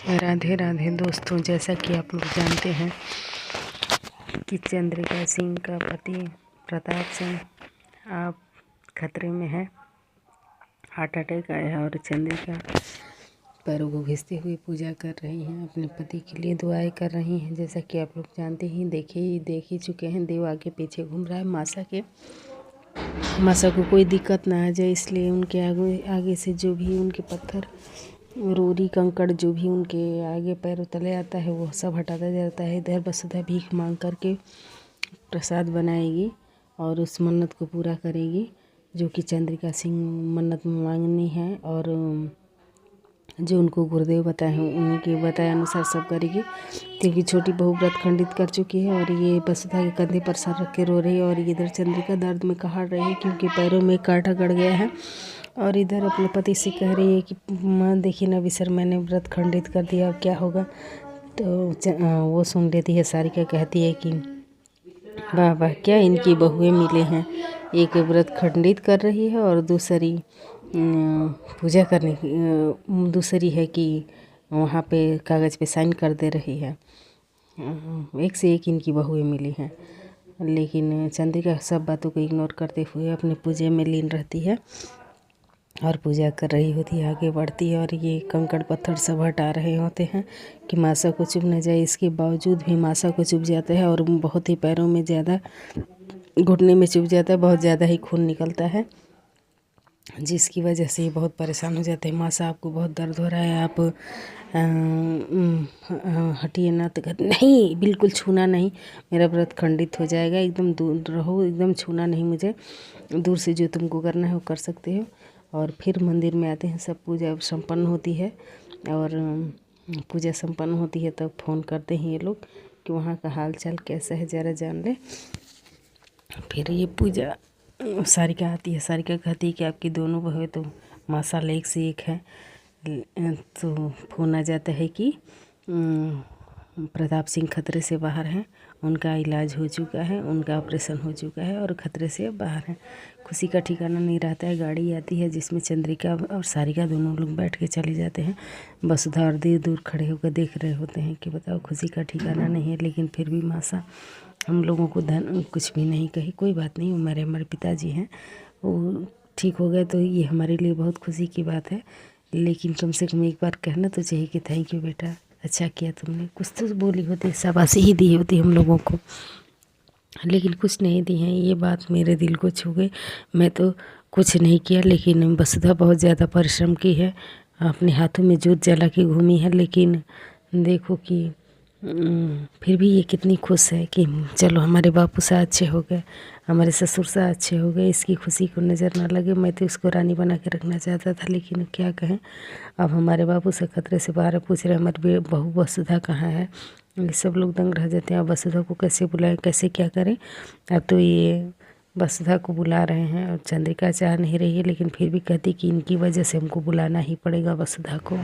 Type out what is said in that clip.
राधे राधे दोस्तों, जैसा कि आप लोग जानते हैं कि चंद्रिका सिंह का पति प्रताप सिंह आप खतरे में है। हार्ट अटैक आया और चंद्रिका पैरों को घिसते हुए पूजा कर रही हैं, अपने पति के लिए दुआएं कर रही हैं। जैसा कि आप लोग जानते ही देख ही चुके हैं, देव आगे पीछे घूम रहा है मासा को कोई दिक्कत ना आ जाए, इसलिए उनके आगे से जो भी उनके पत्थर रोरी कंकड़ जो भी उनके आगे पैरों तले आता है वो सब हटाता जाता है। इधर वसुधा भीख मांग करके प्रसाद बनाएगी और उस मन्नत को पूरा करेगी जो कि चंद्रिका सिंह मन्नत मांगनी है, और जो उनको गुरुदेव बताए हैं उनके बताए अनुसार सब करेगी। क्योंकि छोटी बहू व्रत खंडित कर चुकी है और ये वसुधा के कंधे पर सर रख के रो रही है, और इधर चंद्रिका दर्द में कहाड़ रही है क्योंकि पैरों में कांटा गड़ गया है। और इधर अपने पति से कह रही है कि माँ देखिए ना विसर, मैंने व्रत खंडित कर दिया, अब क्या होगा। तो वो सुन लेती है। सारिका कहती है कि वाह वाह, क्या इनकी बहुएं मिले हैं, एक व्रत खंडित कर रही है और दूसरी पूजा करने की, दूसरी है कि वहाँ पे कागज़ पे साइन कर दे रही है। एक से एक इनकी बहुएं मिली हैं। लेकिन चंद्रिका सब बातों को इग्नोर करते हुए अपने पूजे में लीन रहती है और पूजा कर रही होती है, आगे बढ़ती है। और ये कंकड़ पत्थर सब हटा रहे होते हैं कि मासा को चुभ न जाए। इसके बावजूद भी मासा को चुभ जाता है और बहुत ही पैरों में ज़्यादा, घुटने में चुभ जाता है, बहुत ज़्यादा ही खून निकलता है, जिसकी वजह से ये बहुत परेशान हो जाते हैं। मासा आपको बहुत दर्द हो रहा है, आप हटिए ना। तो नहीं, बिल्कुल छूना नहीं, मेरा व्रत खंडित हो जाएगा, एकदम दूर रहो, एकदम छूना नहीं मुझे, दूर से जो तुमको करना है वो कर सकते हो। और फिर मंदिर में आते हैं, सब पूजा संपन्न होती है और पूजा संपन्न होती है तब फ़ोन करते हैं ये लोग कि वहाँ का हाल चाल कैसा है, ज़रा जान ले। फिर ये पूजा सारिका आती है। सारिका कहती है कि आपकी दोनों बहुएं तो माशाल्लाह एक से एक है। तो फ़ोन आ जाता है कि प्रताप सिंह खतरे से बाहर हैं, उनका इलाज हो चुका है, उनका ऑपरेशन हो चुका है और खतरे से बाहर हैं। खुशी का ठिकाना नहीं रहता है। गाड़ी आती है जिसमें चंद्रिका और सारिका दोनों लोग बैठ के चले जाते हैं। वसुधा और देव दूर खड़े होकर देख रहे होते हैं कि बताओ खुशी का ठिकाना नहीं है। लेकिन फिर भी मासा हम लोगों को कुछ भी नहीं कही। कोई बात नहीं, हमारे पिताजी हैं, वो ठीक हो गए तो ये हमारे लिए बहुत खुशी की बात है। लेकिन कम से कम एक बार कहना तो चाहिए कि थैंक यू बेटा, अच्छा किया तुमने। कुछ तो बोली होती, शाबाशी ही दी होती हम लोगों को, लेकिन कुछ नहीं दी हैं। ये बात मेरे दिल को छू गई। मैं तो कुछ नहीं किया, लेकिन वसुधा बहुत ज़्यादा परिश्रम की है, अपने हाथों में जोत जला के घूमी है। लेकिन देखो कि फिर भी ये कितनी खुश है कि चलो हमारे बापू सा अच्छे हो गए, हमारे ससुर सा अच्छे हो गए। इसकी खुशी को नज़र ना लगे। मैं तो इसको रानी बना के रखना चाहता था, लेकिन क्या कहें, अब हमारे बापू से खतरे से बाहर पूछ रहे हमारी बहू वसुधा कहाँ है। ये सब लोग दंग रह जाते हैं। अब वसुधा को कैसे बुलाएं, कैसे क्या करें। अब तो ये वसुधा को बुला रहे हैं और चंद्रिका चाह नहीं रही है, लेकिन फिर भी कहती कि इनकी वजह से हमको बुलाना ही पड़ेगा वसुधा को।